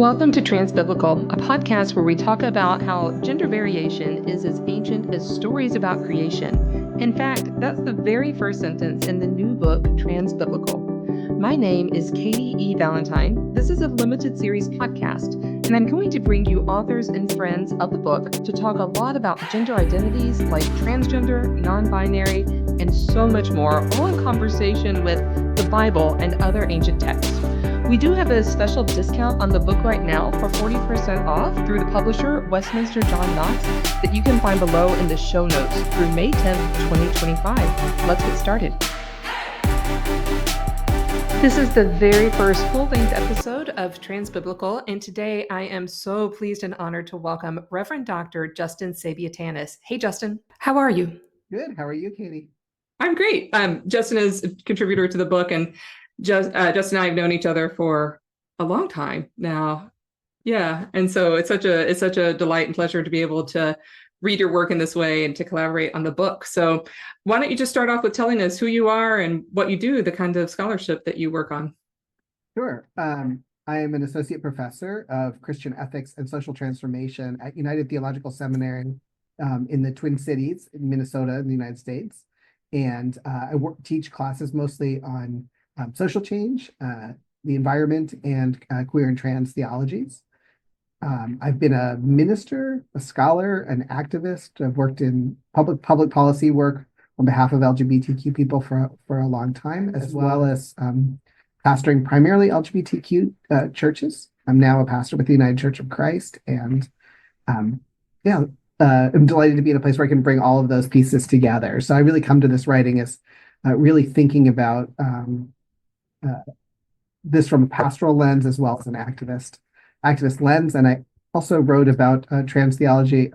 Welcome to Transbiblical, a podcast where we talk about how gender variation is as ancient as stories about creation. In fact, that's the very first sentence in the new book, Transbiblical. My name is Katie E. Valentine. This is a limited series podcast, and I'm going to bring you authors and friends of the book to talk a lot about gender identities like transgender, non-binary, and so much more, all in conversation with the Bible and other ancient texts. We do have a special discount on the book right now for 40% off through the publisher, Westminster John Knox, that you can find below in the show notes through May 10th, 2025. Let's get started. This is the very first full-length episode of Transbiblical, and today I am so pleased and honored to welcome Reverend Dr. Justin Sabia-Tanis. Hey, Justin, how are you? Good. How are you, Katie? I'm great. Justin is a contributor to the book, and Justin and I have known each other for a long time now. Yeah. And so it's such a delight and pleasure to be able to read your work in this way and to collaborate on the book. So why don't you just start off with telling us who you are and what you do, the kind of scholarship that you work on? Sure. I am an associate professor of Christian ethics and social transformation at United Theological Seminary in the Twin Cities in Minnesota in the United States. And I teach classes mostly on social change, the environment, and queer and trans theologies. I've been a minister, a scholar, an activist. I've worked in public policy work on behalf of LGBTQ people for a long time, as well as pastoring primarily LGBTQ churches. I'm now a pastor with the United Church of Christ, and I'm delighted to be in a place where I can bring all of those pieces together. So I really come to this writing as really thinking about this from a pastoral lens as well as an activist lens. And I also wrote about trans theology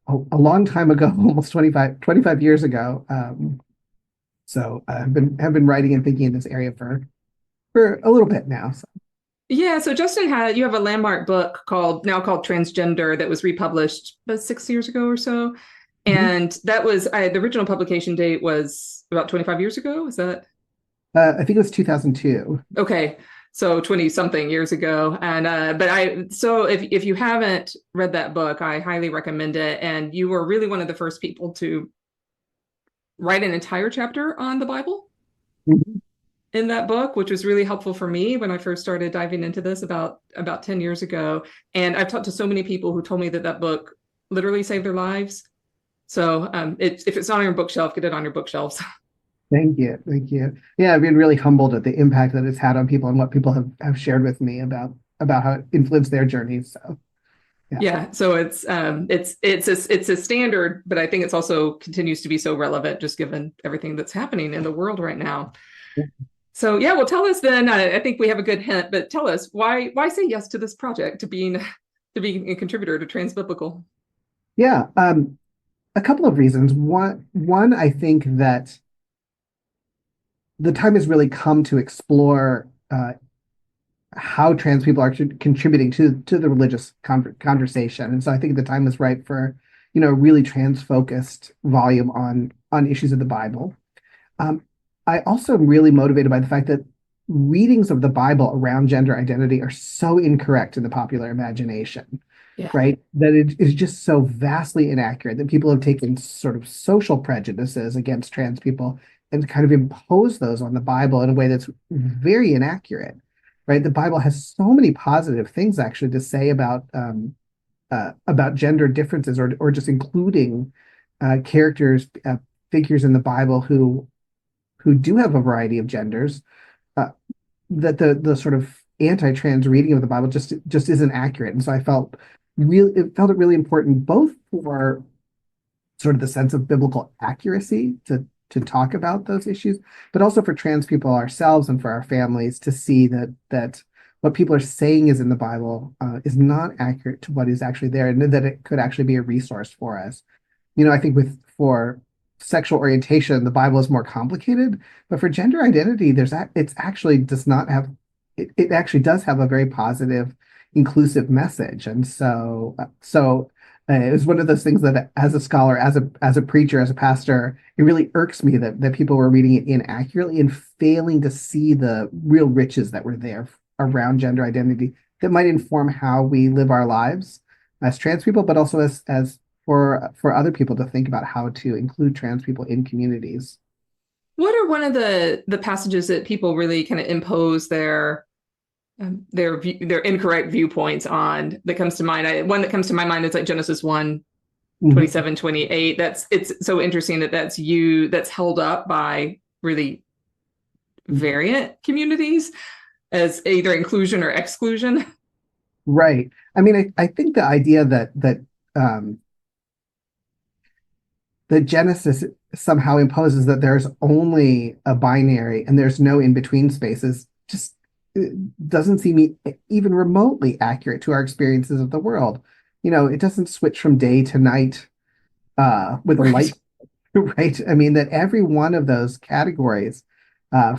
a long time ago, almost 25 years ago. So I've been writing and thinking in this area for a little bit now. So. Yeah, so Justin, you have a landmark book called Transgender that was republished about 6 years ago or so. And that was, the original publication date was about 25 years ago. Is that? I think it was 2002. Okay, so 20-something years ago. And so if you haven't read that book, I highly recommend it. And you were really one of the first people to write an entire chapter on the Bible in that book, which was really helpful for me when I first started diving into this about 10 years ago. And I've talked to so many people who told me that book literally saved their lives. So if it's not on your bookshelf, get it on your bookshelves. Thank you. Yeah, I've been really humbled at the impact that it's had on people and what people have shared with me about how it influenced their journeys. So yeah, so it's a standard, but I think it's also continues to be so relevant just given everything that's happening in the world right now. Yeah. So yeah, well, tell us then. I think we have a good hint, but tell us why say yes to this project, to being a contributor to Transbiblical. Yeah, a couple of reasons. One, I think that the time has really come to explore how trans people are contributing to the religious conversation, and so I think the time is right for a really trans-focused volume on issues of the Bible. I also am really motivated by the fact that readings of the Bible around gender identity are so incorrect in the popular imagination. Yeah. Right? That it is just so vastly inaccurate that people have taken sort of social prejudices against trans people and kind of impose those on the Bible in a way that's very inaccurate, right? The Bible has so many positive things actually to say about gender differences, or just including characters, figures in the Bible who do have a variety of genders. That the sort of anti-trans reading of the Bible just isn't accurate, and so I felt it really important both for sort of the sense of biblical accuracy to talk about those issues, but also for trans people ourselves and for our families to see that what people are saying is in the Bible is not accurate to what is actually there, and that it could actually be a resource for us. I think for sexual orientation, the Bible is more complicated, but for gender identity, it actually does have a very positive, inclusive message, and so it was one of those things that, as a scholar, as a preacher, as a pastor, it really irks me that people were reading it inaccurately and failing to see the real riches that were there around gender identity that might inform how we live our lives as trans people, but also as for other people to think about how to include trans people in communities. What are one of the passages that people really kind of impose their incorrect viewpoints on that comes to mind? One that comes to my mind is like Genesis 1, Mhm. 27, 28. It's so interesting that's held up by really variant communities as either inclusion or exclusion. Right. I mean, I think the idea um, that Genesis somehow imposes that there's only a binary and there's no in between spaces just doesn't seem even remotely accurate to our experiences of the world. It doesn't switch from day to night with a light. Right. Right. I mean, that every one of those categories,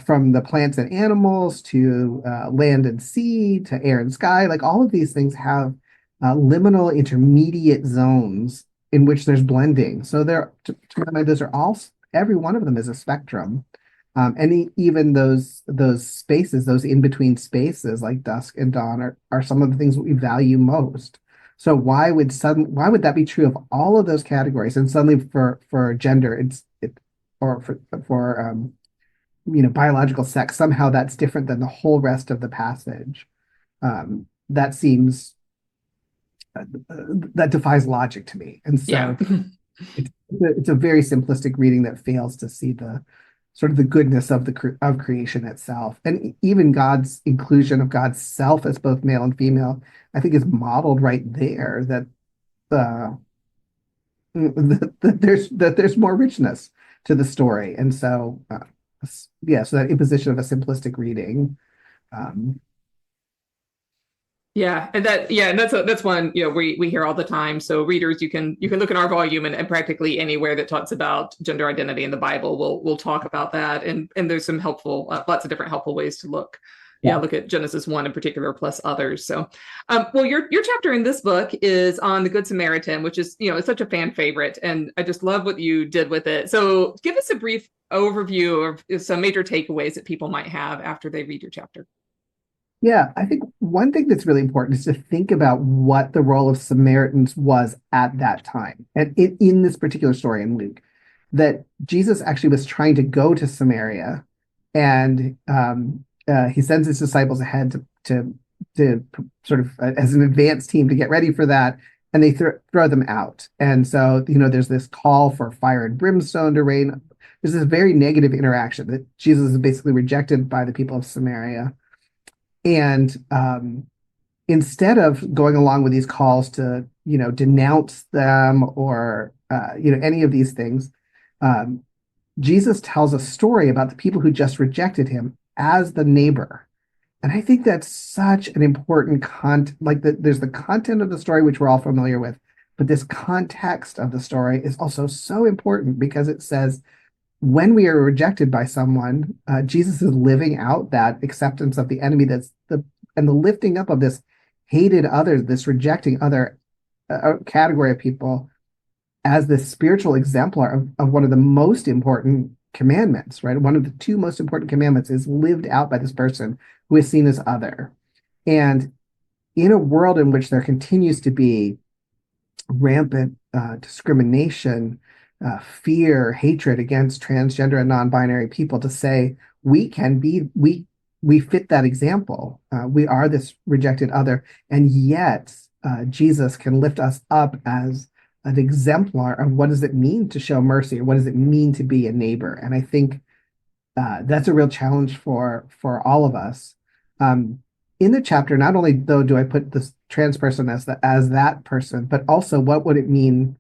from the plants and animals to land and sea to air and sky, like all of these things have liminal intermediate zones in which there's blending. So to my mind, those are all, every one of them is a spectrum. And even those spaces, those in between spaces like dusk and dawn are some of the things that we value most. So why would that be true of all of those categories? And suddenly for gender, or for biological sex, somehow that's different than the whole rest of the passage. That seems that defies logic to me. And Yeah. so it's a very simplistic reading that fails to see the sort of the goodness of creation itself, and even God's inclusion of God's self as both male and female. I think is modeled right there, that uh, that there's more richness to the story, and so yeah, so that imposition of a simplistic reading. Um, Yeah, and that's one we hear all the time. So readers, you can look at our volume, and practically anywhere that talks about gender identity in the Bible, we'll talk about that. And there's some helpful lots of different helpful ways to look. Yeah, yeah, look at Genesis 1 in particular plus others. So, well, your chapter in this book is on the Good Samaritan, which is it's such a fan favorite, and I just love what you did with it. So, give us a brief overview of some major takeaways that people might have after they read your chapter. yeah. I think one thing that's really important is to think about what the role of Samaritans was at that time, and in this particular story in Luke, that Jesus actually was trying to go to Samaria, and he sends his disciples ahead to sort of as an advance team to get ready for that, and they throw them out. And so there's this call for fire and brimstone to rain. There's this very negative interaction that Jesus is basically rejected by the people of Samaria, and instead of going along with these calls to denounce them or any of these things, um, Jesus tells a story about the people who just rejected him as the neighbor. And I think that's such an important there's the content of the story, which we're all familiar with, but this context of the story is also so important because it says when we are rejected by someone, Jesus is living out that acceptance of the enemy, and the lifting up of this hated other, this rejecting other category of people as the spiritual exemplar of one of the most important commandments, right? One of the two most important commandments is lived out by this person who is seen as other. And in a world in which there continues to be rampant discrimination, fear, hatred against transgender and non-binary people, to say we fit that example. We are this rejected other, and yet Jesus can lift us up as an exemplar of what does it mean to show mercy, or what does it mean to be a neighbor. And I think that's a real challenge for all of us. Um, in the chapter, not only though do I put this trans person as that person, but also what would it mean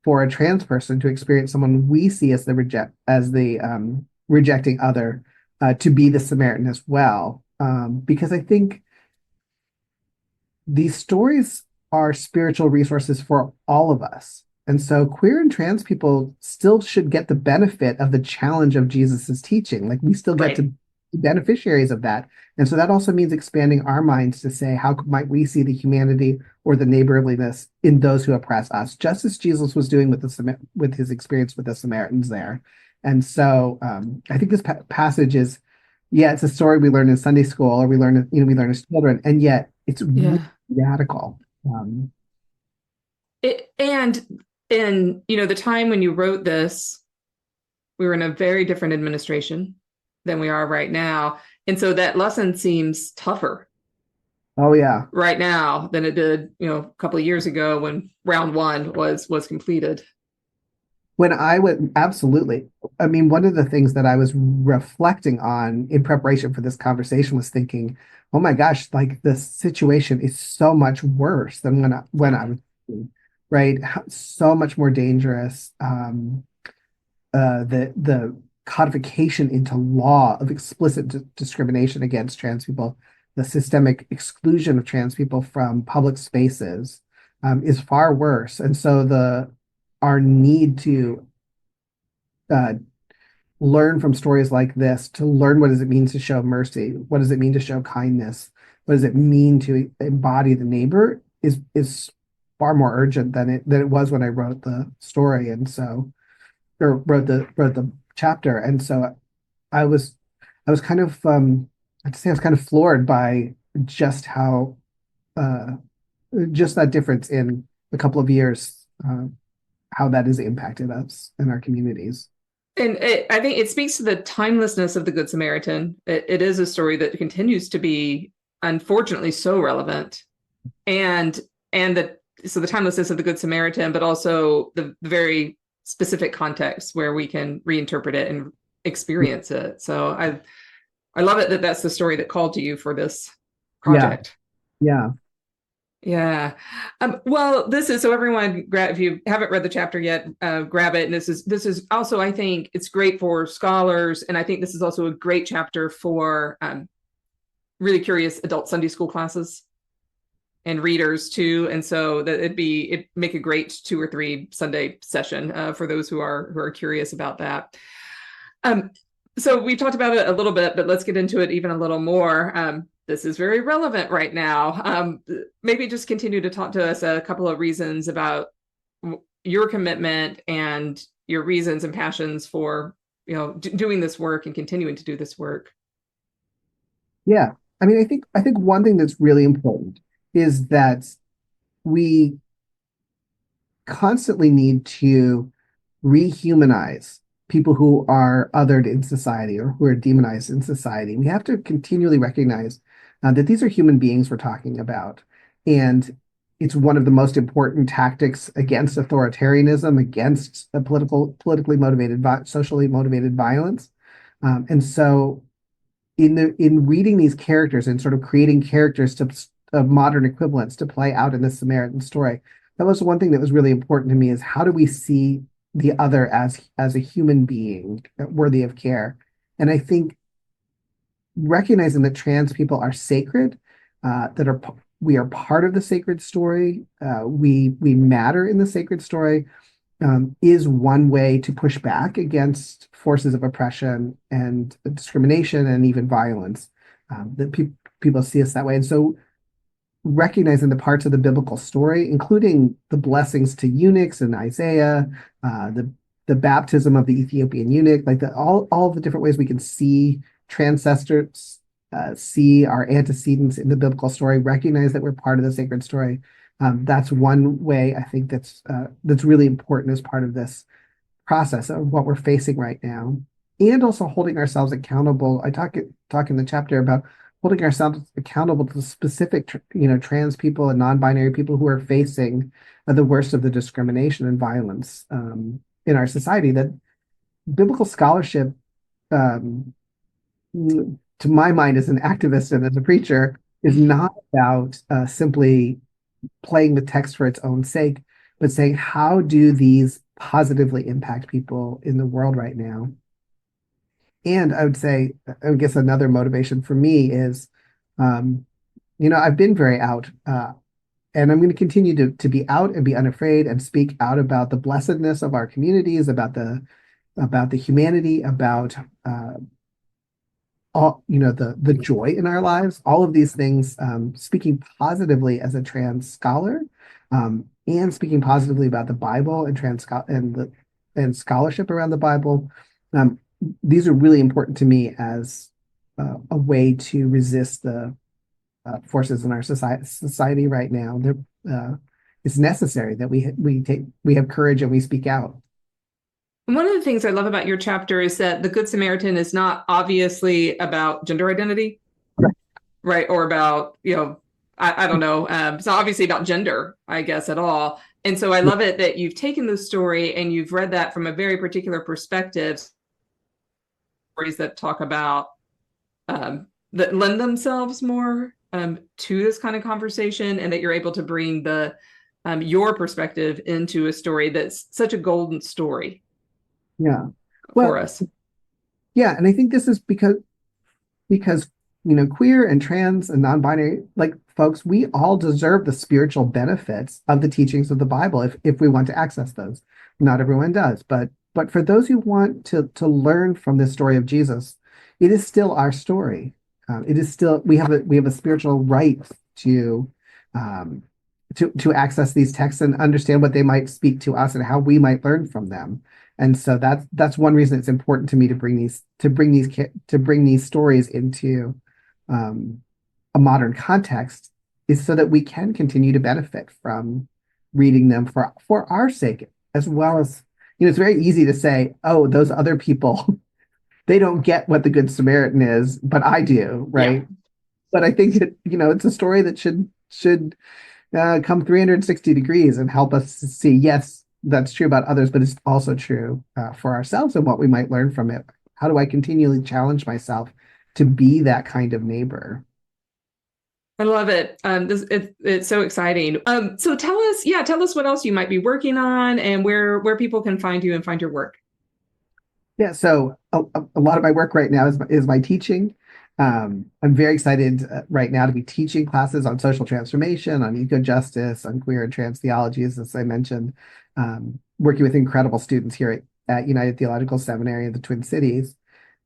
for a trans person to experience someone we see as the rejecting other, to be the Samaritan as well. Because I think these stories are spiritual resources for all of us. And so queer and trans people still should get the benefit of the challenge of Jesus's teaching. Like we still get to Right. be beneficiaries of that. And so that also means expanding our minds to say, how might we see the humanity or the neighborliness in those who oppress us, just as Jesus was doing with his experience with the Samaritans there. And so I think this passage is, yeah, it's a story we learn in Sunday school, or we learn as children, and yet It's really Yeah. radical. Um, And the time when you wrote this, we were in a very different administration than we are right now. And so that lesson seems tougher oh yeah. right now than it did, a couple of years ago when round one was completed. When I went, absolutely. I mean, one of the things that I was reflecting on in preparation for this conversation was thinking, oh my gosh, like the situation is so much worse than when I Yeah. was, right? So much more dangerous. The codification into law of explicit discrimination against trans people, the systemic exclusion of trans people from public spaces, is far worse. And so the our need to uh, learn from stories like this, to learn what does it mean to show mercy, what does it mean to show kindness, what does it mean to embody the neighbor, is far more urgent than it was when I wrote the story, and so or wrote the chapter. And so I was I was kind of I'd say I was kind of floored by just how uh, just that difference in a couple of years, how that has impacted us and our communities. And I think it speaks to the timelessness of the Good Samaritan. It is a story that continues to be, unfortunately, so relevant, and so the timelessness of the Good Samaritan, but also the very specific context where we can reinterpret it and experience it. So I love it that that's the story that called to you for this Yeah, project. yeah, Yeah. Well, this is so everyone grab if you haven't read the chapter yet, grab it. And this is also, I think it's great for scholars, and I think this is also a great chapter for really curious adult Sunday school classes and readers too. And so that it make a great 2 or 3 Sunday session for those who are curious about that. Um, so we talked about it a little bit, but let's get into it even a little more. This is very relevant right now. Maybe just continue to talk to us a couple of reasons about your commitment and your reasons and passions for doing this work and continuing to do this work. yeah. I mean, I think one thing that's really important is that we constantly need to rehumanize people who are othered in society or who are demonized in society. We have to continually recognize that these are human beings we're talking about. And it's one of the most important tactics against authoritarianism, against politically motivated, socially motivated violence. And so in reading these characters and sort of creating characters to of modern equivalents to play out in the Samaritan story, that was one thing that was really important to me, is how do we see the other as a human being worthy of care? And I think recognizing that trans people are sacred, we are part of the sacred story, we matter in the sacred story, is one way to push back against forces of oppression and discrimination and even violence, that people see us that way. And so recognizing the parts of the biblical story, including the blessings to eunuchs in Isaiah, the baptism of the Ethiopian eunuch, like all the different ways we can see transcestors, see our antecedents in the biblical story, recognize that we're part of the sacred story. That's one way I think that's really important as part of this process of what we're facing right now, and also holding ourselves accountable. I talk in the chapter about holding ourselves accountable to specific, trans people and non-binary people who are facing the worst of the discrimination and violence in our society. That biblical scholarship, um, to my mind, as an activist and as a preacher, is not about simply playing the text for its own sake, but saying, how do these positively impact people in the world right now? And I would say, I guess another motivation for me is, um, I've been very out, and I'm going to continue to be out and be unafraid and speak out about the blessedness of our communities, about the humanity, about all, the joy in our lives, all of these things, speaking positively as a trans scholar, and speaking positively about the Bible and and scholarship around the Bible. Um, these are really important to me as a way to resist forces in our society right now. It's necessary that we have courage and we speak out. One of the things I love about your chapter is that the Good Samaritan is not obviously about gender identity, Right. right? Or about, I don't know. It's not obviously about gender, I guess, at all. And so I love it that you've taken the story and you've read that from a very particular perspective, stories that talk about, that lend themselves more to this kind of conversation, and that you're able to bring your perspective into a story that's such a golden story Yeah. for Well, us. yeah, and I think this is because queer and trans and non-binary like folks, we all deserve the spiritual benefits of the teachings of the Bible if we want to access those. Not everyone does, but for those who want to learn from this story of Jesus, it is still our story. It is still we have a spiritual right to um, to access these texts and understand what they might speak to us and how we might learn from them. And so that's one reason it's important to me to bring these stories into um, a modern context, is so that we can continue to benefit from reading them for our sake, as well as, it's very easy to say, oh, those other people, they don't get what the Good Samaritan is, but I do, right? Yeah. But I think it's a story that should come 360 degrees and help us see, yes, that's true about others, but it's also true for ourselves and what we might learn from it. How do I continually challenge myself to be that kind of neighbor? I love it. It's so exciting. So tell us what else you might be working on and where people can find you and find your work. Yeah, so a lot of my work right now is my teaching. I'm very excited right now to be teaching classes on social transformation, on eco-justice, on queer and trans theologies, as I mentioned, working with incredible students here at United Theological Seminary in the Twin Cities.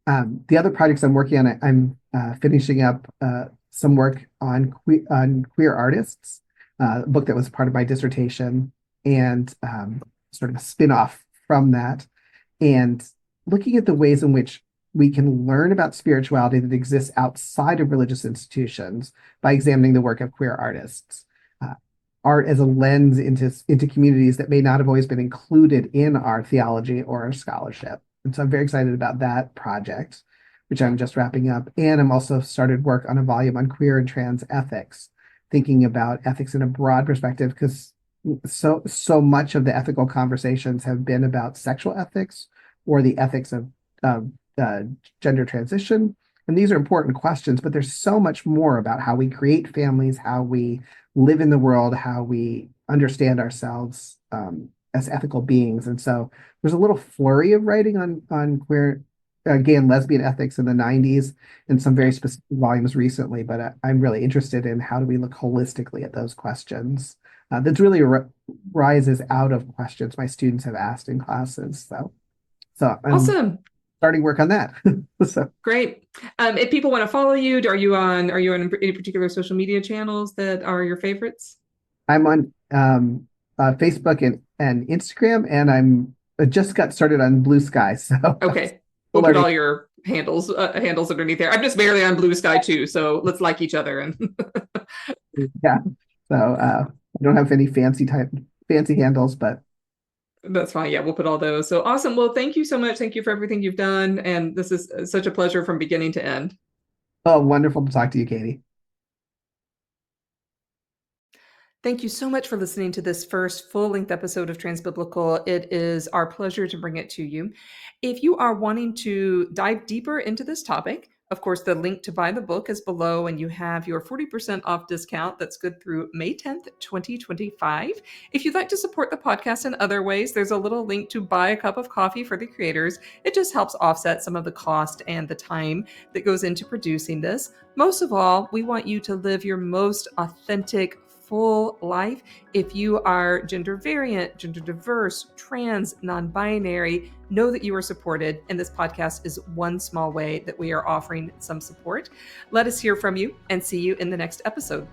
The other projects I'm working on, I'm finishing up some work on queer artists, a book that was part of my dissertation, and sort of a spin-off from that, and looking at the ways in which we can learn about spirituality that exists outside of religious institutions by examining the work of queer artists. Art as a lens into communities that may not have always been included in our theology or our scholarship. And so I'm very excited about that project, which I'm just wrapping up. And I'm also started work on a volume on queer and trans ethics, thinking about ethics in a broad perspective, because so much of the ethical conversations have been about sexual ethics or the ethics of gender transition. And these are important questions, but there's so much more about how we create families, how we live in the world, how we understand ourselves as ethical beings. And so there's a little flurry of writing on queer, gay and lesbian ethics in the 90s and some very specific volumes recently, but I'm really interested in how do we look holistically at those questions. That's really rises out of questions my students have asked in classes. So I'm Awesome. starting work on that. So Great. If people want to follow you, are you on any particular social media channels that are your favorites? I'm on Facebook and Instagram, and I just got started on Blue Sky. So Okay. We'll put learning. all your handles underneath there. I'm just barely on Blue Sky too, so let's like each other. And Yeah. So I don't have any fancy handles, but that's fine. Yeah, we'll put all those. So awesome. Well, thank you so much. Thank you for everything you've done. And this is such a pleasure from beginning to end. oh, wonderful to talk to you, Katie. Thank you so much for listening to this first full-length episode of Transbiblical. It is our pleasure to bring it to you. If you are wanting to dive deeper into this topic, of course, the link to buy the book is below, and you have your 40% off discount that's good through May 10th, 2025. If you'd like to support the podcast in other ways, there's a little link to buy a cup of coffee for the creators. It just helps offset some of the cost and the time that goes into producing this. Most of all, we want you to live your most authentic, full life. If you are gender variant, gender diverse, trans, non-binary, know that you are supported, and this podcast is one small way that we are offering some support. Let us hear from you and see you in the next episode.